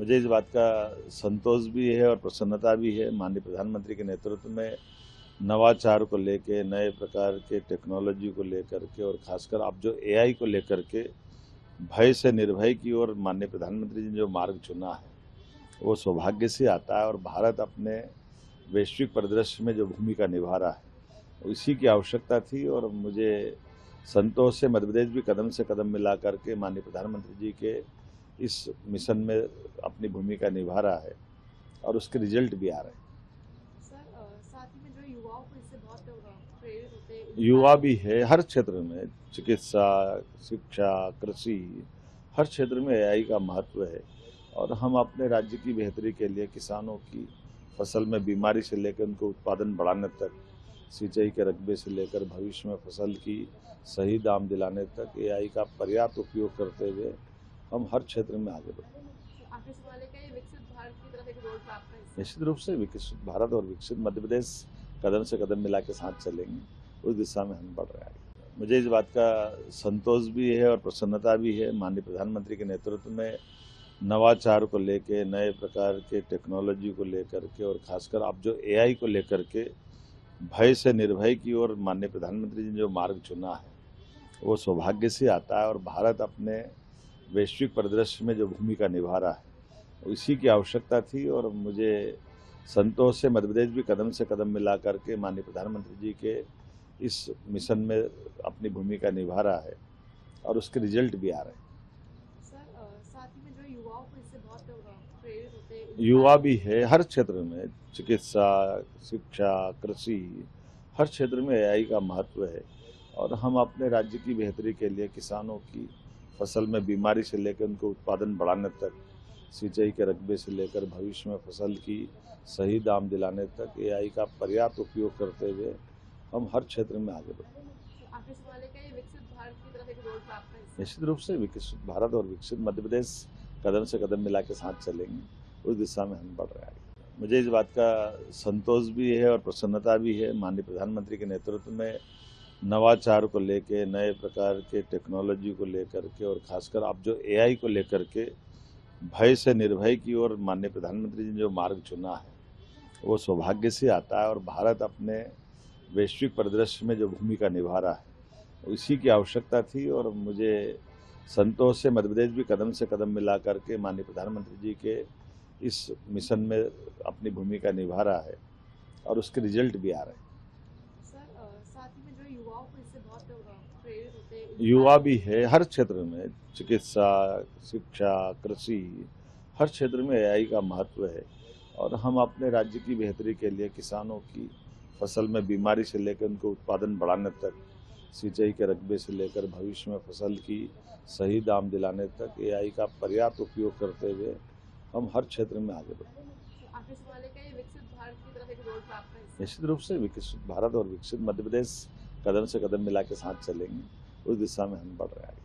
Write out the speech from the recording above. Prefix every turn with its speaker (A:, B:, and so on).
A: मुझे इस बात का संतोष भी है और प्रसन्नता भी है। माननीय प्रधानमंत्री के नेतृत्व में नवाचार को लेके, नए प्रकार के टेक्नोलॉजी को लेकर के और खासकर अब जो एआई को लेकर के भय से निर्भय की ओर माननीय प्रधानमंत्री जी ने जो मार्ग चुना है, वो सौभाग्य से आता है और भारत अपने वैश्विक परिदृश्य में जो भूमिका निभा रहा है, इसी की आवश्यकता थी। और मुझे संतोष है, मध्य प्रदेश भी कदम से कदम मिला करके माननीय प्रधानमंत्री जी के इस मिशन में अपनी भूमिका निभा रहा है और उसके रिजल्ट भी आ रहे हैं।
B: साथ ही में जो युवाओं को इससे बहुत प्रेरित होते हैं।
A: युवा भी है हर क्षेत्र में, चिकित्सा, शिक्षा, कृषि, हर क्षेत्र में एआई का महत्व है। और हम अपने राज्य की बेहतरी के लिए किसानों की फसल में बीमारी से लेकर उनको उत्पादन बढ़ाने तक, सिंचाई के रकबे से लेकर भविष्य में फसल की सही दाम दिलाने तक एआई का पर्याप्त उपयोग करते हुए हम हर क्षेत्र में आगे बढ़े।
B: आखिर सवाल है, क्या ये विकसित भारत की तरफ एक रोड मैप है?
A: निश्चित रूप से विकसित भारत और विकसित मध्य प्रदेश कदम से कदम मिला के साथ चलेंगे, उस दिशा में हम बढ़ रहे हैं। मुझे इस बात का संतोष भी है और प्रसन्नता भी है। माननीय प्रधानमंत्री के नेतृत्व में नवाचार को लेके, नए प्रकार के टेक्नोलॉजी को लेकर के और खासकर अब जो एआई को लेकर के भय से निर्भय की ओर माननीय प्रधानमंत्री जी ने जो मार्ग चुना है, वो सौभाग्य से आता है और भारत अपने वैश्विक परिदृश्य में जो भूमिका निभा रहा है, इसी की आवश्यकता थी। और मुझे संतोष है, मध्य प्रदेश भी कदम से कदम मिला करके माननीय प्रधानमंत्री जी के इस मिशन में अपनी भूमिका निभा रहा है और उसके रिजल्ट भी आ रहे हैं।
B: साथ ही में जो युवाओं को इससे बहुत प्रेरित होते हैं।
A: युवा भी है हर क्षेत्र में, चिकित्सा, शिक्षा, कृषि, हर क्षेत्र में एआई का महत्व है। और हम अपने राज्य की बेहतरी के लिए किसानों की फसल में बीमारी से लेकर उनको उत्पादन बढ़ाने तक, सिंचाई के रकबे से लेकर भविष्य में फसल की सही दाम दिलाने तक एआई का पर्याप्त उपयोग करते हुए हम हर क्षेत्र में आगे बढ़े।
B: आखिर सवाल है, क्या ये विकसित भारत की तरफ एक रोड मैप है?
A: निश्चित रूप से विकसित भारत और विकसित मध्य प्रदेश कदम से कदम मिला के साथ चलेंगे, उस दिशा में हम बढ़ रहे हैं। मुझे इस बात का संतोष भी है और प्रसन्नता भी है। माननीय प्रधानमंत्री के नेतृत्व में नवाचार को लेके, नए प्रकार के टेक्नोलॉजी को लेकर के और खासकर अब जो एआई को लेकर के भय से निर्भय की ओर माननीय प्रधानमंत्री जी ने जो मार्ग चुना है, वो सौभाग्य से आता है और भारत अपने वैश्विक परिदृश्य में जो भूमिका निभा रहा है, इसी की आवश्यकता थी। और मुझे संतोष है, मध्य प्रदेश भी कदम से कदम मिला करके माननीय प्रधानमंत्री जी के इस मिशन में अपनी भूमिका निभा रहा है और उसके रिजल्ट भी आ रहे हैं।
B: साथ ही में जो युवाओं को इससे बहुत प्रेरित होते हैं।
A: युवा भी है हर क्षेत्र में, चिकित्सा, शिक्षा, कृषि, हर क्षेत्र में एआई का महत्व है। और हम अपने राज्य की बेहतरी के लिए किसानों की फसल में बीमारी से लेकर उनको उत्पादन बढ़ाने तक, सिंचाई के रकबे से लेकर भविष्य में फसल की सही दाम दिलाने तक एआई का पर्याप्त उपयोग करते हुए हम हर क्षेत्र में आगे बढ़े।
B: आखिर सवाल है, क्या ये विकसित भारत की तरफ एक रोड मैप है?
A: निश्चित रूप से विकसित भारत और विकसित मध्य प्रदेश कदम से कदम मिला के साथ चलेंगे, उस दिशा में हम बढ़ रहे हैं।